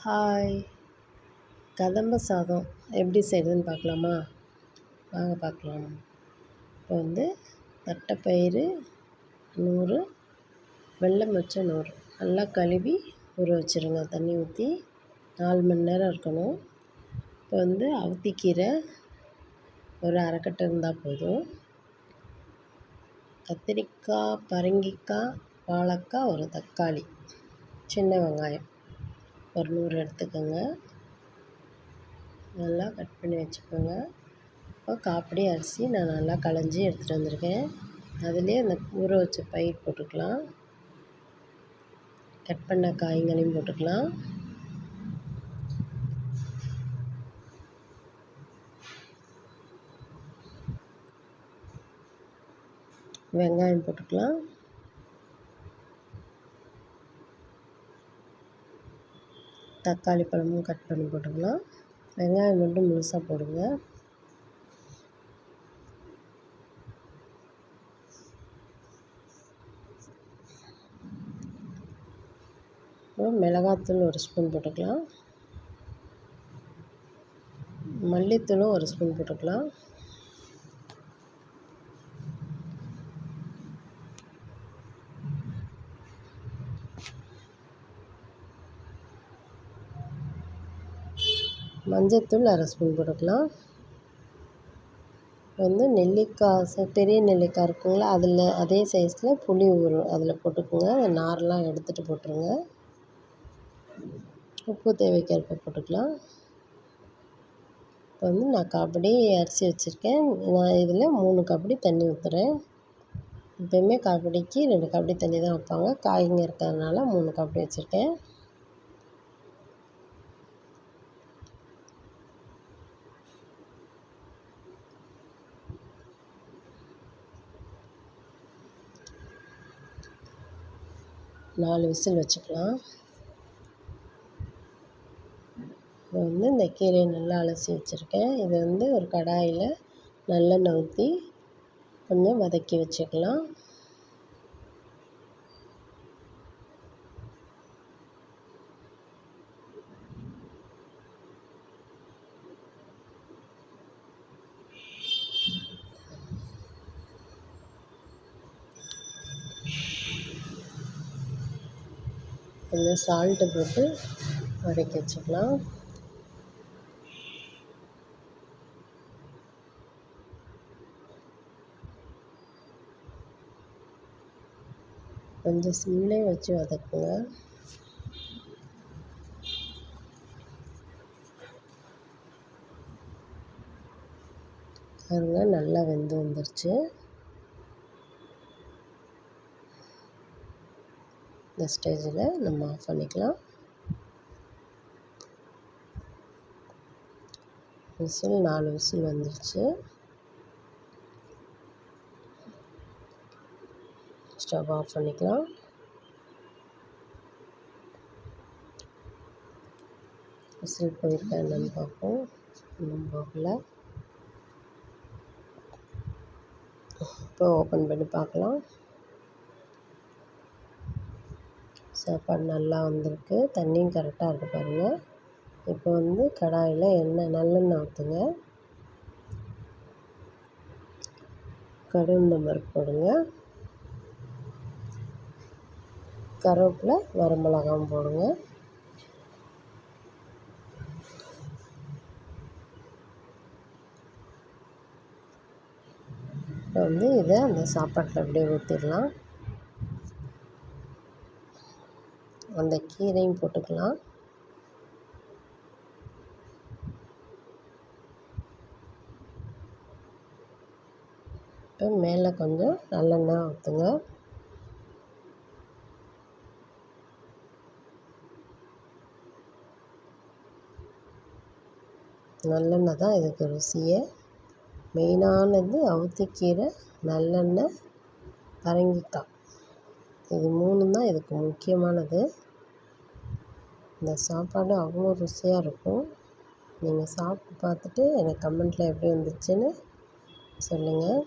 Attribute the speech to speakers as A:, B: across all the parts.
A: Hi! கதம்ப சாதம் எப்படி செய்கிறதுன்னு பார்க்கலாமா? வாங்க பார்க்கலாம். இப்போ தட்டைப்பயிறு 100, வெல்லம் வச்ச 100 நல்லா கழுவி ஊற வச்சுருங்க. தண்ணி ஊற்றி 4 மணி நேரம் இருக்கணும். இப்போ அகத்திக்கீரை ஒரு அரைக்கட்டு இருந்தால் போதும். கத்திரிக்காய், பரங்கிக்காய், வாழைக்காய், ஒரு தக்காளி, சின்ன வெங்காயம் ஒரு 100 எடுத்துக்கோங்க. நல்லா கட் பண்ணி வச்சுக்கோங்க. இப்போ காப்பிடி அரிசி நான் நல்லா களைஞ்சி எடுத்துகிட்டு வந்திருக்கேன். அதுலேயே அந்த ஊற வச்ச பயிர் போட்டுக்கலாம். கட் பண்ண காய்களையும் போட்டுக்கலாம். வெங்காயம் போட்டுக்கலாம். தக்காளி பழமும் கட் பண்ணி போட்டுக்கலாம். வெங்காயம் மட்டும் முழுசாக போடுங்க. மிளகாத்தூள் 1 ஸ்பூன் போட்டுக்கலாம். மல்லித்தூளும் 1 ஸ்பூன் போட்டுக்கலாம். மஞ்சத்தூள் 1/2 ஸ்பூன் போட்டுக்கலாம். நெல்லிக்காய் பெரிய நெல்லிக்காய் இருக்குங்களா, அதே சைஸில் புளி அதில் போட்டுக்கோங்க. அந்த நாரெலாம் எடுத்துகிட்டு போட்டுருங்க. உப்பு தேவைக்கேற்ப போட்டுக்கலாம். இப்போ நான் காப்படி அரிசி வச்சுருக்கேன். நான் இதில் 3 காப்படி தண்ணி ஊற்றுறேன். எப்போயுமே காப்படிக்கு 2 காப்படி தண்ணி தான் வைப்பாங்க. காய்ங்க இருக்கிறதுனால 3 காப்படி வச்சுருக்கேன். நாலு விசில் வச்சுக்கலாம். இப்போ இந்த கீரையை நல்லா அலசி வச்சுருக்கேன். இது ஒரு கடாயில் நல்லெண்ணெய் ஊற்றி கொஞ்சம் வதக்கி வச்சுக்கலாம். கொஞ்சம் சால்ட்டு போட்டு வதக்கி வச்சுக்கலாம். கொஞ்சம் சிம்லே வச்சு வதக்குங்க. பாருங்க, நல்லா வெந்து வந்துருச்சு. இந்த ஸ்டேஜில் நம்ம ஆஃப் பண்ணிக்கலாம். விசில் 4 விசில் வந்துருச்சு. ஸ்டவ் ஆஃப் பண்ணிக்கலாம். விசில் போயிருக்கா என்னன்னு பார்ப்போம். இன்னும் போகல. இப்போ ஓப்பன் பண்ணி பார்க்கலாம். சாப்பாடு நல்லா வந்திருக்கு. தண்ணியும் கரெக்டாக இருக்குது பாருங்கள். இப்போ கடாயில் நல்லெண்ணெய் ஊற்றுங்க. கடுகு பருப்பு போடுங்க. கருவேப்பிலை, வரமிளகாவும் போடுங்க. இப்போ இதை அந்த சாப்பாட்டில் அப்படியே ஊற்றிடலாம். அந்த கீரையும் போட்டுக்கலாம். இப்போ மேலே கொஞ்சம் நல்லெண்ணெய் ஊற்றுங்க. நல்லெண்ணெய் தான் இதுக்கு ருசியே. மெயினானது அகத்திக்கீரை, நல்லெண்ணெய், பரங்கிக்காய், இது 3 தான் இதுக்கு முக்கியமானது. இந்த சாப்பாடு அவ்வளோ ருசியாக இருக்கும். நீங்கள் சாப்பிட்டு பார்த்துட்டு எனக்கு கமெண்ட்டில் எப்படி வந்துச்சுன்னு சொல்லுங்கள்.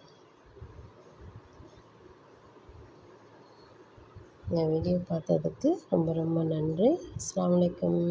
A: என் வீடியோ பார்த்ததுக்கு ரொம்ப ரொம்ப நன்றி. அஸ்ஸலாமு அலைக்கும்.